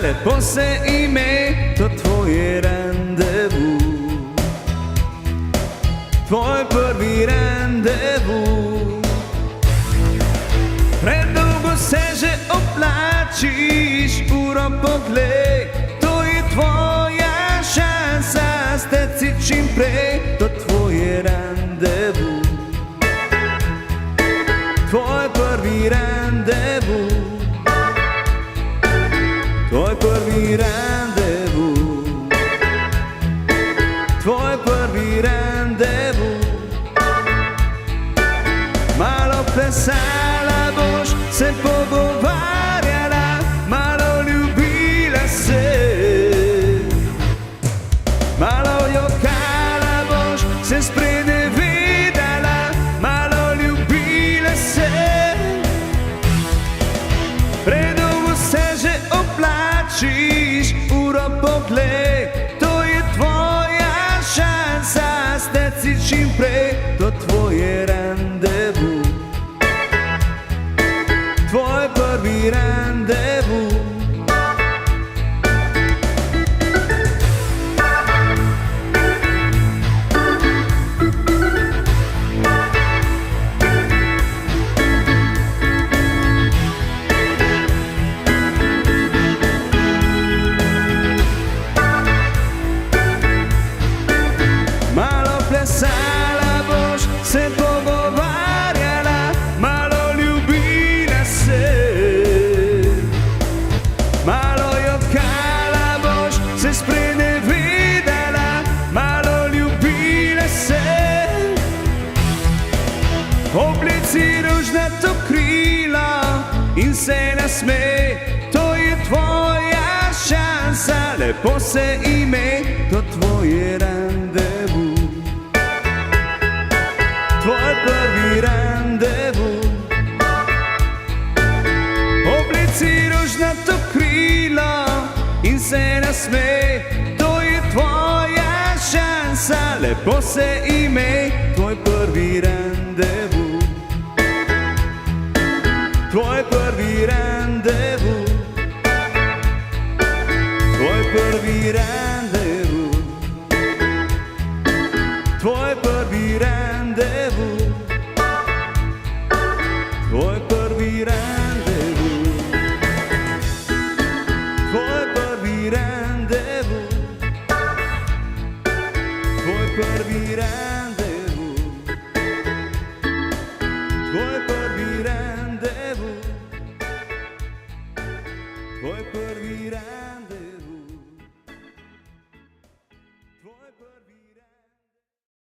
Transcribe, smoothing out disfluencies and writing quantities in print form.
lepo se ime, to tvoje randevu. Tvoj prvi randevu. Predolgo se že oblačiš, uro poglej, to je tvoja šansa, steci čim prej, to tvoje randevu. Tvoj prvi randevu. Tvoj prvi randevu. Tvoj prvi randevu. Malo plesala boš, se pogovarjala, malo ljubila se. Malo jokala boš, se sprenevedala, malo ljubila se. Predolgo se že oblačiš, uro poglej, to je tvoja šansa, steci čim prej, to tvoje randevu. Tvoj prvi randevu. Malo plesala boš, se pogovarjala, malo ljubila se. Malo jokala boš, se sprenevedala, malo ljubila se. Obleci rožnato krilo in se nasmej, to je tvoja šansa, lepo se ime, to tvoje randevu. Tvoj prvi randevu. Obleci rožnato krilo in se nasmej, to je tvoja šansa, lepo se ime, tvoj prvi randevu. Tvoj prvi randevu. Tvoj prvi randevu. Tvoj prvi randevu. Tvoj prvi randevu. Tvoj prvi randevu. Tvoj prvi randevu. Tvoj prvi randevu. Tvoj prvi randevu.